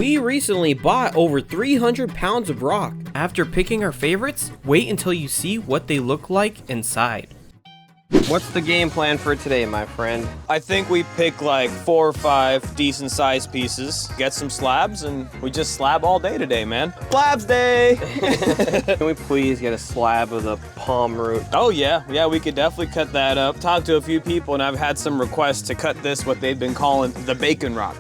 We recently bought over 300 pounds of rock. After picking our favorites, wait until you see what they look like inside. What's the game plan for today, my friend? I think we pick like 4 or 5 decent sized pieces, get some slabs, and we just slab all day today, man. Slabs day! Can we please get a slab of the palm root? Oh yeah, we could definitely cut that up. Talked to a few people and I've had some requests to cut this, what they've been calling the bacon rock.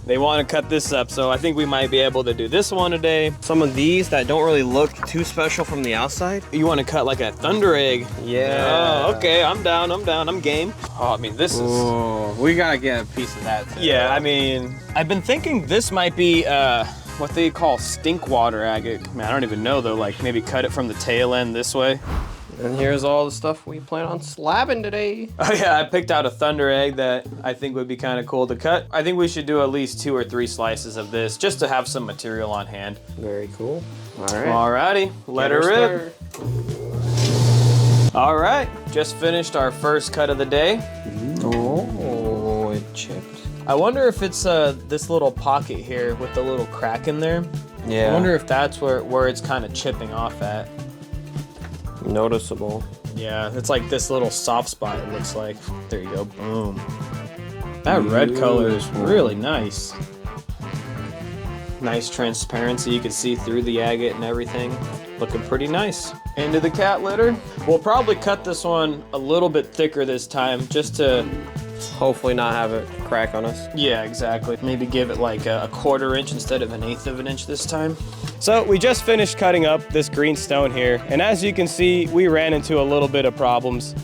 They want to cut this up, so I think we might be able to do this one today. Some of these that don't really look too special from the outside. You want to cut like a thunderegg? Yeah. Oh, okay, I'm down, I'm game. Oh, I mean, this is... Ooh, we gotta get a piece of that too. Yeah, I mean, I've been thinking this might be what they call stink water agate. Man, I don't even know though, like maybe cut it from the tail end this way. And here's all the stuff we plan on slabbing today. Oh yeah, I picked out a thunderegg that I think would be kind of cool to cut. I think we should do at least 2 or 3 slices of this just to have some material on hand. Very cool. All right. Alrighty, let her rip. All right, just finished our first cut of the day. Oh, it chipped. I wonder if it's this little pocket here with the little crack in there. Yeah. I wonder if that's where it's kind of chipping off at. Noticeable. Yeah, it's like this little soft spot, it looks like. There you go, boom. That red color is really nice. Nice transparency, you can see through the agate and everything. Looking pretty nice. Into the cat litter. We'll probably cut this one a little bit thicker this time, just to hopefully not have it crack on us. Yeah, exactly. Maybe give it like a 1/4 inch instead of 1/8 of an inch this time. So we just finished cutting up this green stone here, and as you can see, we ran into a little bit of problems.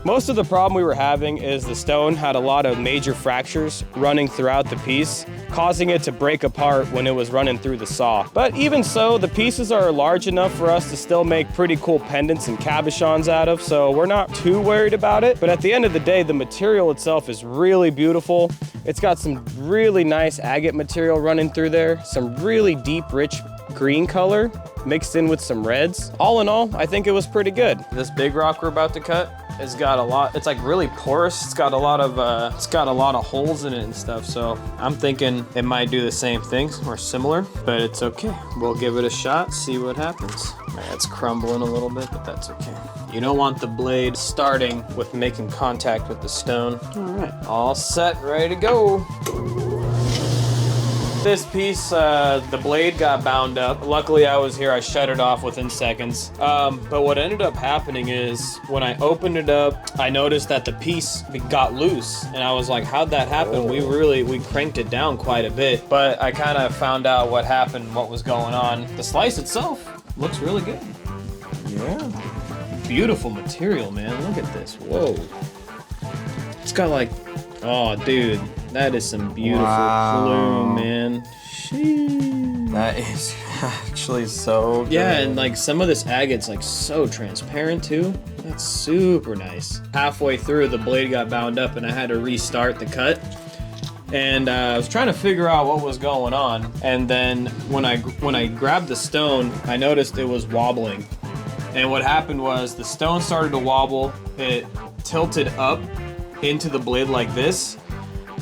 Most of the problem we were having is the stone had a lot of major fractures running throughout the piece, causing it to break apart when it was running through the saw. But even so, the pieces are large enough for us to still make pretty cool pendants and cabochons out of, so we're not too worried about it. But at the end of the day, the material itself is really beautiful. It's got some really nice agate material running through there, some really deep, rich green color mixed in with some reds. All in all, I think it was pretty good. This big rock we're about to cut, it's got a lot, it's like really porous. It's got a lot of holes in it and stuff. So I'm thinking it might do the same things or similar, but it's okay. We'll give it a shot, see what happens. All right, it's crumbling a little bit, but that's okay. You don't want the blade starting with making contact with the stone. All right, all set, ready to go. This piece, the blade got bound up. Luckily I was here, I shut it off within seconds. But what ended up happening is when I opened it up, I noticed that the piece got loose. And I was like, how'd that happen? We cranked it down quite a bit. But I kind of found out what happened, what was going on. The slice itself looks really good. Yeah. Beautiful material, man. Look at this, whoa. It's got like, oh dude. That is some beautiful plume, man. Sheesh. That is actually so good. Yeah, and like some of this agate's like so transparent too. That's super nice. Halfway through, the blade got bound up and I had to restart the cut. And I was trying to figure out what was going on. And then when I grabbed the stone, I noticed it was wobbling. And what happened was the stone started to wobble. It tilted up into the blade like this,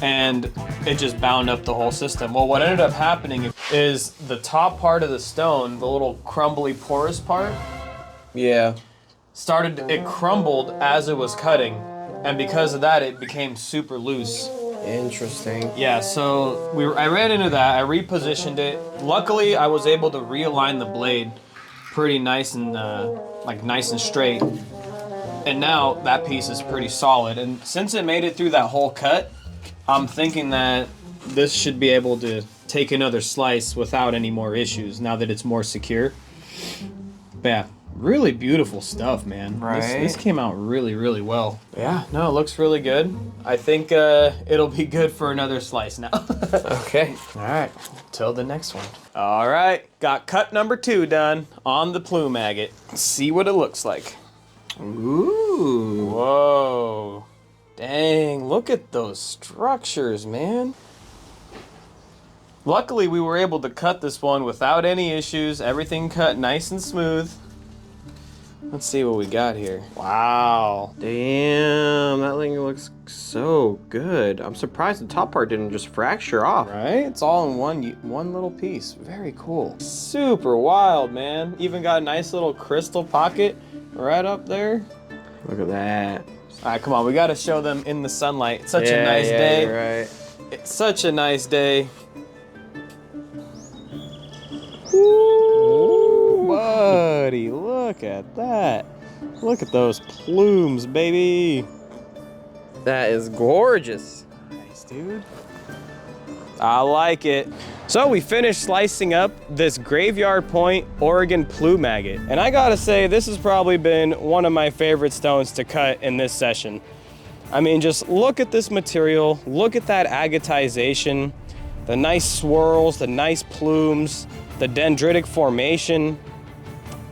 and it just bound up the whole system. Well, what ended up happening is the top part of the stone, the little crumbly porous part, yeah, it crumbled as it was cutting, and because of that, it became super loose. Interesting. Yeah, so I ran into that, I repositioned it. Luckily, I was able to realign the blade pretty nice and nice and straight. And now that piece is pretty solid. And since it made it through that whole cut, I'm thinking that this should be able to take another slice without any more issues now that it's more secure. But yeah, really beautiful stuff, man. Right. This came out really, really well. Yeah. No, it looks really good. I think it'll be good for another slice now. Okay. All right, till the next one. All right, got cut number 2 done on the plume agate. Let's see what it looks like. Ooh. Whoa. Dang, look at those structures, man. Luckily, we were able to cut this one without any issues. Everything cut nice and smooth. Let's see what we got here. Wow. Damn, that thing looks so good. I'm surprised the top part didn't just fracture off. Right? It's all in one little piece. Very cool. Super wild, man. Even got a nice little crystal pocket right up there. Look at that. All right, come on. We got to show them in the sunlight. It's such a nice day. You're right. It's such a nice day. Ooh, buddy, look at that. Look at those plumes, baby. That is gorgeous. Nice, dude. I like it. So we finished slicing up this Graveyard Point Oregon Plume Agate. And I gotta say, this has probably been one of my favorite stones to cut in this session. I mean, just look at this material, look at that agatization, the nice swirls, the nice plumes, the dendritic formation.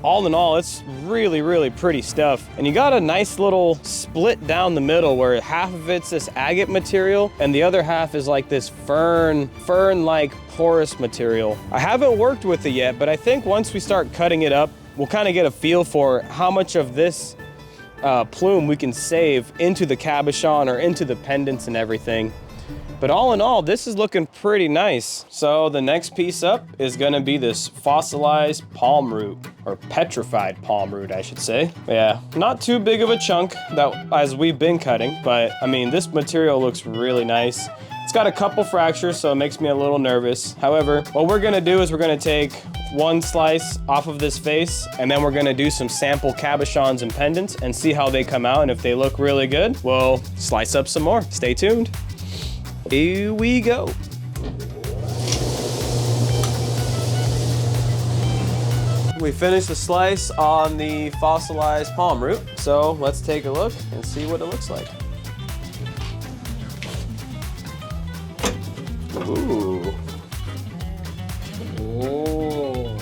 All in all, it's really, really pretty stuff. And you got a nice little split down the middle where half of it's this agate material and the other half is like this fern-like porous material. I haven't worked with it yet, but I think once we start cutting it up, we'll kind of get a feel for how much of this plume we can save into the cabochon or into the pendants and everything. But all in all, this is looking pretty nice. So the next piece up is gonna be this fossilized palm root, or petrified palm root, I should say. Yeah, not too big of a chunk that as we've been cutting, but I mean, this material looks really nice. It's got a couple fractures, so it makes me a little nervous. However, what we're gonna do is we're gonna take one slice off of this face, and then we're gonna do some sample cabochons and pendants and see how they come out, and if they look really good, we'll slice up some more. Stay tuned. Here we go. We finished the slice on the fossilized palm root, so let's take a look and see what it looks like. Ooh. Oh,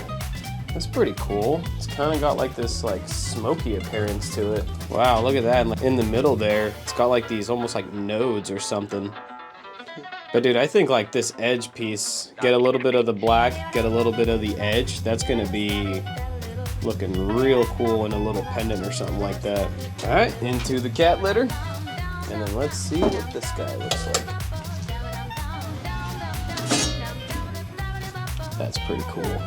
that's pretty cool. It's kind of got like this like smoky appearance to it. Wow, look at that. Like, in the middle there, it's got like these almost like nodes or something. But dude, I think like this edge piece, get a little bit of the black, get a little bit of the edge, that's gonna be looking real cool in a little pendant or something like that. All right, into the cat litter. And then let's see what this guy looks like. That's pretty cool.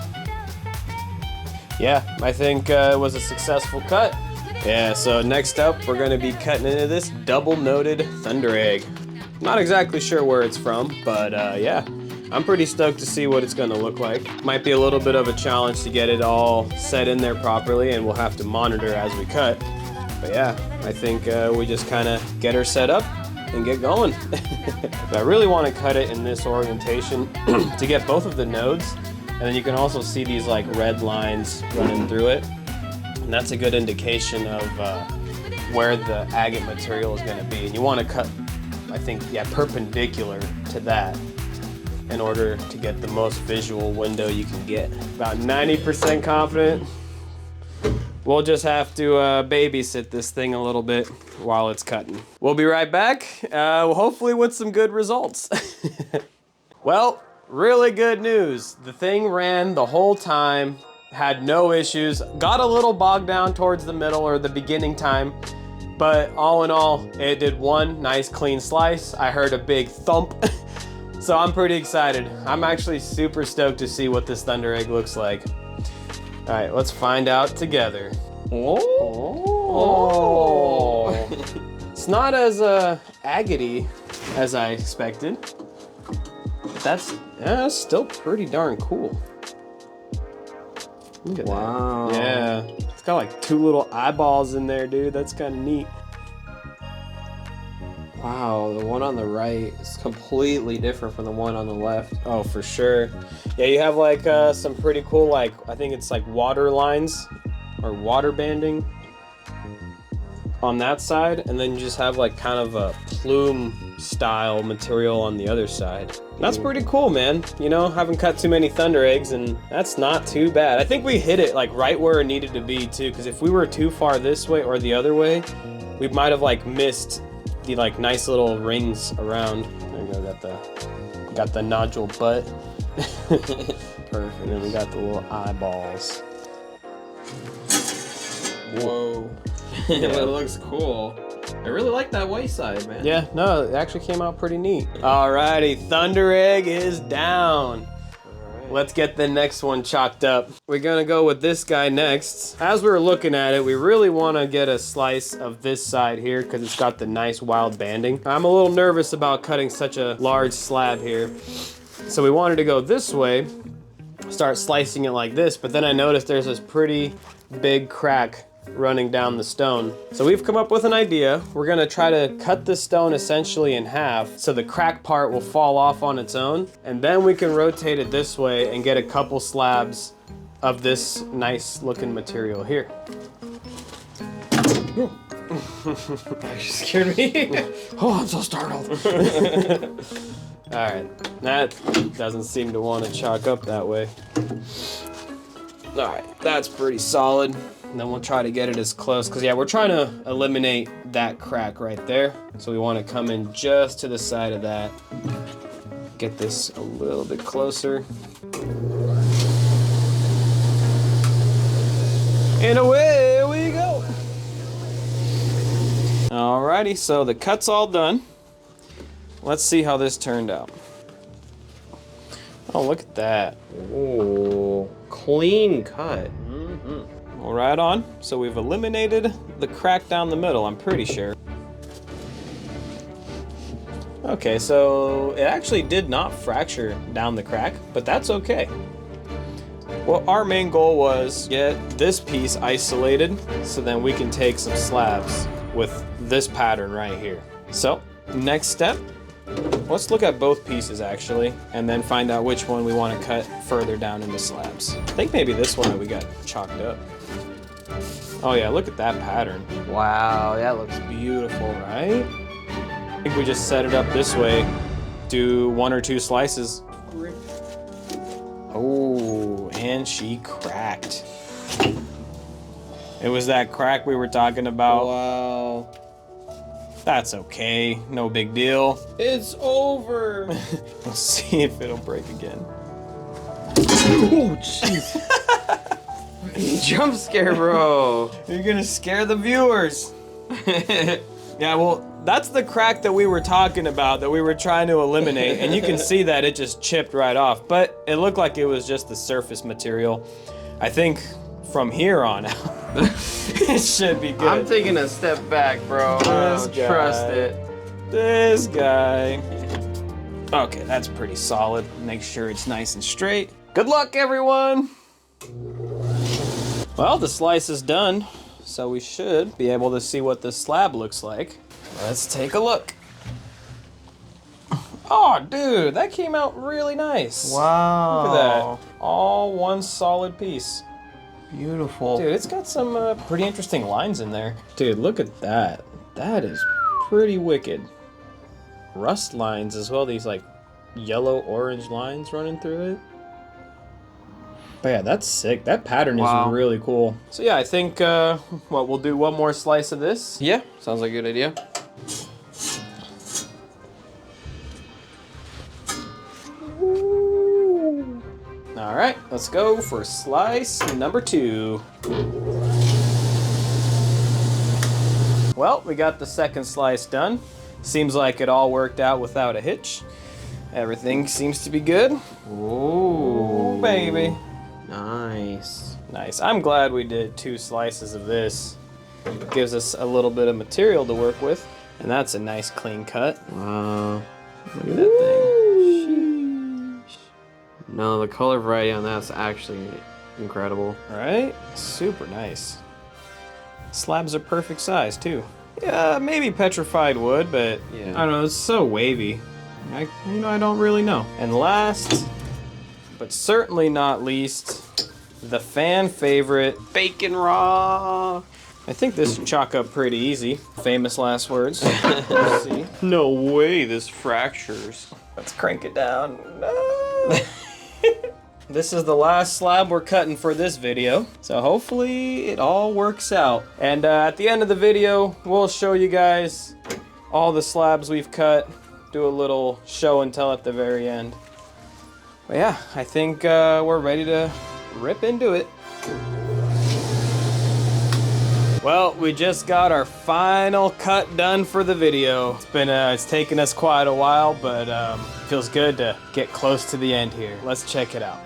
Yeah, I think it was a successful cut. Yeah, so next up, we're gonna be cutting into this double-noted thunderegg. Not exactly sure where it's from, but yeah, I'm pretty stoked to see what it's gonna look like. Might be a little bit of a challenge to get it all set in there properly, and we'll have to monitor as we cut. But yeah, I think we just kind of get her set up and get going. But I really want to cut it in this orientation to get both of the nodes, and then you can also see these like red lines running through it. And that's a good indication of where the agate material is gonna be. And you want to cut, I think, yeah, perpendicular to that in order to get the most visual window you can get. About 90% confident. We'll just have to babysit this thing a little bit while it's cutting. We'll be right back, hopefully with some good results. Well, really good news. The thing ran the whole time, had no issues, got a little bogged down towards the middle or the beginning time, but all in all, it did one nice clean slice. I heard a big thump, so I'm pretty excited. I'm actually super stoked to see what this thunderegg looks like. All right, let's find out together. Oh. It's not as agate as I expected. But that's still pretty darn cool. Look at Wow. that. Yeah. It's got like two little eyeballs in there, dude. That's kind of neat. Wow, the one on the right is completely different from the one on the left. Oh, for sure. Yeah, you have like some pretty cool, like, I think it's like water lines or water banding on that side. And then you just have like kind of a plume style material on the other side. That's pretty cool, man. You know, haven't cut too many thundereggs, and that's not too bad. I think we hit it like right where it needed to be too, because if we were too far this way or the other way, we might have like missed the like nice little rings around. There you go, got the nodule butt. Perfect. And then we got the little eyeballs. Whoa. It looks cool. I really like that white side, man. Yeah, no, it actually came out pretty neat. Alrighty, thunderegg is down. Let's get the next one chalked up. We're gonna go with this guy next. As we were looking at it, we really wanna get a slice of this side here because it's got the nice wild banding. I'm a little nervous about cutting such a large slab here. So we wanted to go this way, start slicing it like this, but then I noticed there's this pretty big crack running down the stone. So we've come up with an idea. We're gonna try to cut the stone essentially in half so the crack part will fall off on its own, and then we can rotate it this way and get a couple slabs of this nice looking material here. Actually scared me. Oh, I'm so startled. All right, that doesn't seem to want to chalk up that way. All right, that's pretty solid. And then we'll try to get it as close, because yeah, we're trying to eliminate that crack right there. So we want to come in just to the side of that. Get this a little bit closer. And away we go. Alrighty, so the cut's all done. Let's see how this turned out. Oh, look at that. Oh, clean cut. Well, right on. So we've eliminated the crack down the middle, I'm pretty sure. Okay, so it actually did not fracture down the crack, but that's okay. Well, our main goal was get this piece isolated so then we can take some slabs with this pattern right here. So, next step, let's look at both pieces actually, and then find out which one we want to cut further down into slabs. I think maybe this one that we got chalked up. Oh yeah, look at that pattern. Wow, that looks beautiful, right? I think we just set it up this way, do 1 or 2 slices. Oh, and she cracked. It was that crack we were talking about. Wow. That's okay, no big deal. It's over. Let's see if it'll break again. Oh, jeez. Jump scare, bro. You're gonna scare the viewers. Yeah, well, that's the crack that we were talking about, that we were trying to eliminate, and you can see that it just chipped right off, but it looked like it was just the surface material. I think from here on out, it should be good. I'm taking a step back, bro. I don't trust it. This guy. Okay, that's pretty solid. Make sure it's nice and straight. Good luck, everyone. Well, the slice is done, so we should be able to see what the slab looks like. Let's take a look. Oh, dude, that came out really nice. Wow. Look at that. All one solid piece. Beautiful. Dude, it's got some pretty interesting lines in there. Dude, look at that. That is pretty wicked. Rust lines as well, these like yellow-orange lines running through it. But yeah, that's sick. That pattern is really cool. So yeah, I think, we'll do one more slice of this. Yeah, sounds like a good idea. All right, let's go for slice number 2. Well, we got the second slice done. Seems like it all worked out without a hitch. Everything seems to be good. Ooh, baby. Nice. Nice. I'm glad we did 2 slices of this. It gives us a little bit of material to work with. And that's a nice clean cut. Wow. Look at that thing. Sheesh. No, the color variety on that's actually incredible. Right? Super nice. Slabs are perfect size too. Yeah, maybe Petrified would, but Yeah. I don't know, it's so wavy. I don't really know. And last, but certainly not least, the fan favorite, bacon raw. I think this should chalk up pretty easy. Famous last words. Let's see. No way this fractures. Let's crank it down. No. This is the last slab we're cutting for this video, so hopefully it all works out. And at the end of the video, we'll show you guys all the slabs we've cut, do a little show and tell at the very end. But yeah, I think we're ready to rip into it. Well, we just got our final cut done for the video. It's taken us quite a while, but feels good to get close to the end here. Let's check it out.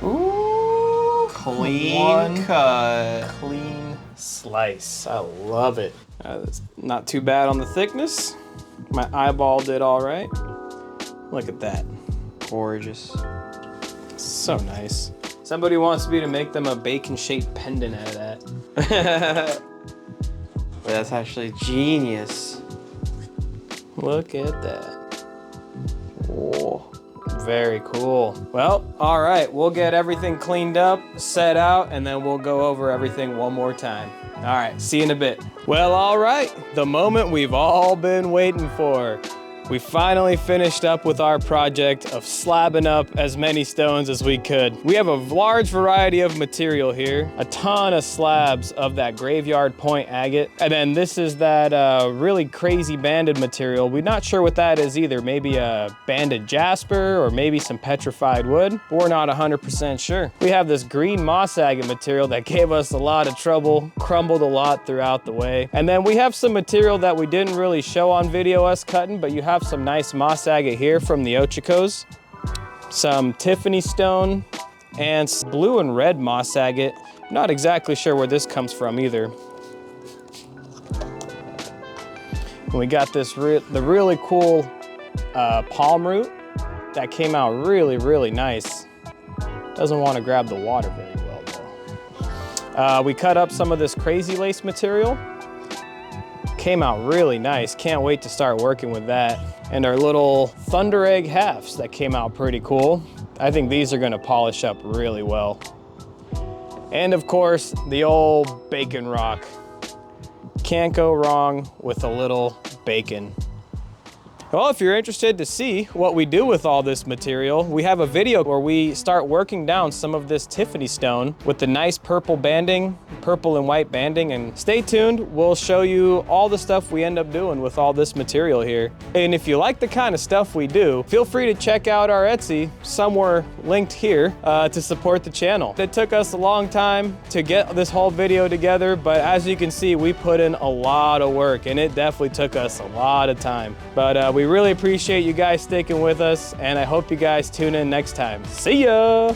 Ooh, Clean cut. Clean slice. I love it. It's not too bad on the thickness. My eyeball did all right. Look at that. Gorgeous. So nice. Somebody wants me to make them a bacon-shaped pendant out of that. That's actually genius. Look at that. Whoa. Very cool. Well, all right, we'll get everything cleaned up, set out, and then we'll go over everything one more time. All right, see you in a bit. Well, all right, the moment we've all been waiting for. We finally finished up with our project of slabbing up as many stones as we could. We have a large variety of material here, a ton of slabs of that graveyard point agate. And then this is that really crazy banded material. We're not sure what that is either. Maybe a banded Jasper or maybe some petrified wood. We're not 100% sure. We have this green moss agate material that gave us a lot of trouble, crumbled a lot throughout the way. And then we have some material that we didn't really show on video us cutting, but you have some nice moss agate here from the Ochicos, some Tiffany stone, and blue and red moss agate. Not exactly sure where this comes from either. And we got this the really cool palm root that came out really nice. Doesn't want to grab the water very well though. We cut up some of this crazy lace material. Came out really nice. Can't wait to start working with that. And our little thunderegg halves that came out pretty cool. I think these are gonna polish up really well. And of course, the old bacon rock. Can't go wrong with a little bacon. Well, if you're interested to see what we do with all this material, we have a video where we start working down some of this Tiffany stone with the nice purple banding, purple and white banding, and stay tuned, we'll show you all the stuff we end up doing with all this material here. And if you like the kind of stuff we do, feel free to check out our Etsy, somewhere linked here, to support the channel. It took us a long time to get this whole video together, but as you can see, we put in a lot of work, and it definitely took us a lot of time. But we really appreciate you guys sticking with us, and I hope you guys tune in next time. See ya!